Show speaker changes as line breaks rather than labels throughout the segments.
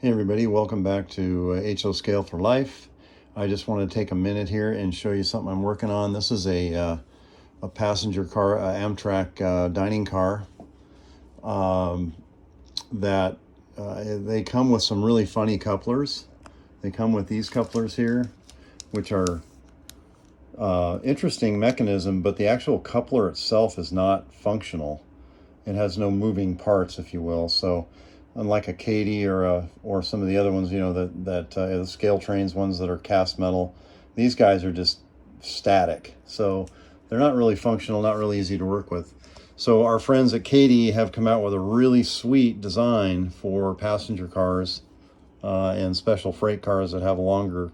Hey everybody, welcome back to HO Scale for Life. I just want to take a minute here and show you something I'm working on. This is a passenger car, Amtrak dining car that they come with some really funny couplers. They come with these couplers here, which are interesting mechanism, but the actual coupler itself is not functional. It has no moving parts, if you will. So unlike a Kadee or some of the other ones, you know, the scale trains ones that are cast metal, these guys are just static. So they're not really functional, not really easy to work with. So our friends at Kadee have come out with a really sweet design for passenger cars and special freight cars that have a longer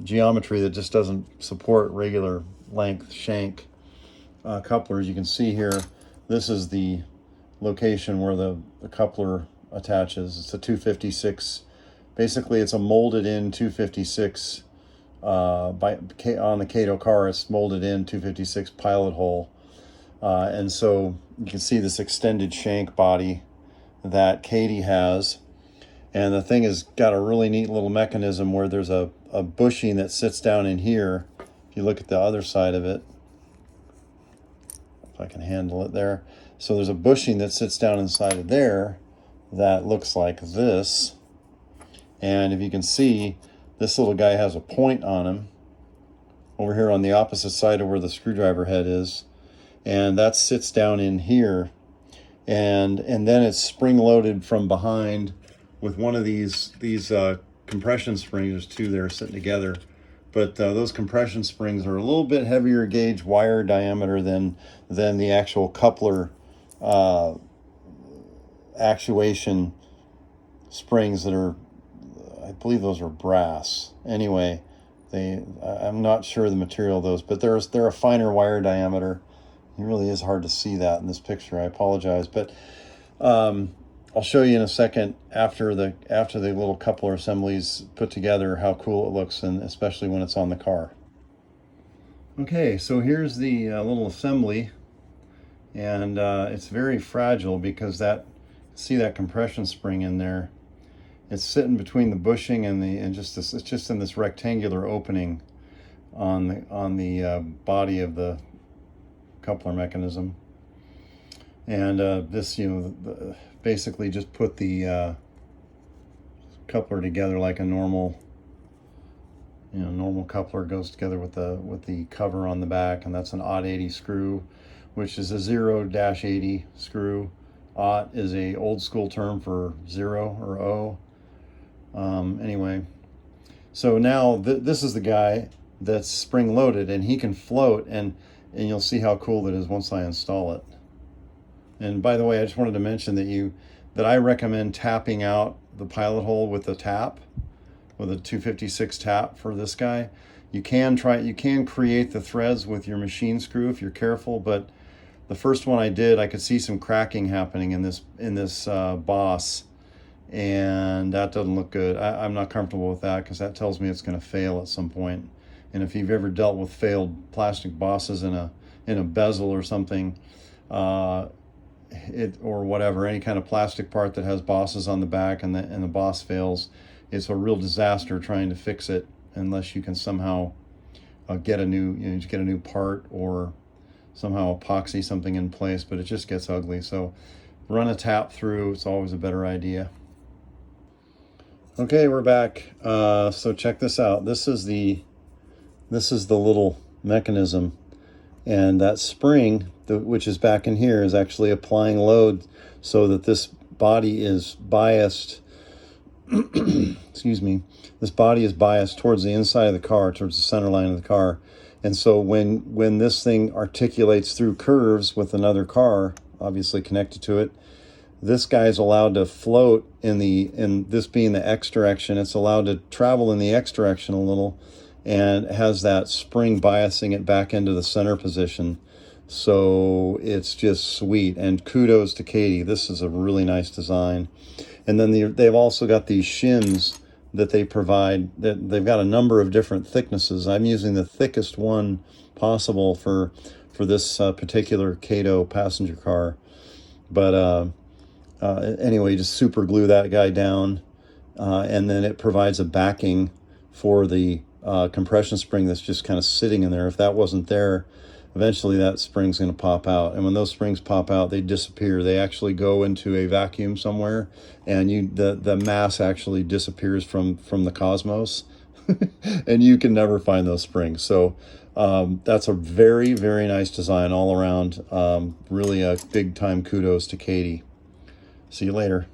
geometry that just doesn't support regular length shank couplers. You can see here, this is the location where the coupler attaches. It's a 256. Basically, it's a molded in 256 on the Kadee car. It's molded in 256 pilot hole, and so you can see this extended shank body that Kadee has. And the thing has got a really neat little mechanism where there's a bushing that sits down in here. If you look at the other side of it, if I can handle it there. So there's a bushing that sits down inside of there that looks like this. And if you can see, this little guy has a point on him over here on the opposite side of where the screwdriver head is. And that sits down in here. And then it's spring loaded from behind with one of these compression springs. There's two there sitting together. But those compression springs are a little bit heavier gauge wire diameter than the actual coupler actuation springs that are, I believe those are brass. Anyway, I'm not sure the material of those, but they're a finer wire diameter. It really is hard to see that in this picture. I apologize, but I'll show you in a second after the little coupler assemblies put together how cool it looks, and especially when it's on the car. Okay, so here's the little assembly, and it's very fragile because see that compression spring in there. It's sitting between the bushing and it's just in this rectangular opening on the body of the coupler mechanism. And this, basically just put the coupler together like a normal coupler goes together with the cover on the back, and that's an aught 80 screw, which is a 0-80 screw. Aught is a old school term for 0 or O. Anyway, so now this is the guy that's spring loaded, and he can float, and you'll see how cool that is once I install it. And by the way, I just wanted to mention that I recommend tapping out the pilot hole with a 256 tap for this guy. You can create the threads with your machine screw if you're careful, but the first one I did, I could see some cracking happening in this boss, and that doesn't look good. I'm not comfortable with that because that tells me it's going to fail at some point. And if you've ever dealt with failed plastic bosses in a bezel or something, or whatever, any kind of plastic part that has bosses on the back and the boss fails, it's a real disaster trying to fix it unless you can somehow get a new part or somehow epoxy something in place, but it just gets ugly. So run a tap through, it's always a better idea. Okay, we're back. So check this out. This is the little mechanism, and that spring, which is back in here, is actually applying load so that this body is biased. Excuse me. This body is biased towards the inside of the car, towards the center line of the car. And so when this thing articulates through curves with another car, obviously connected to it, this guy is allowed to float in this being the X direction. It's allowed to travel in the X direction a little, and has that spring biasing it back into the center position. So it's just sweet, and kudos to Kadee. This is a really nice design. And then they've also got these shims that they provide. That they've got a number of different thicknesses. I'm using the thickest one possible for this particular Kadee passenger car, but anyway, you just super glue that guy down, and then it provides a backing for the compression spring that's just kind of sitting in there. If that wasn't there, eventually that spring's going to pop out. And when those springs pop out, they disappear. They actually go into a vacuum somewhere, and the mass actually disappears from the cosmos, and you can never find those springs. So that's a very, very nice design all around. Really a big time kudos to Kadee. See you later.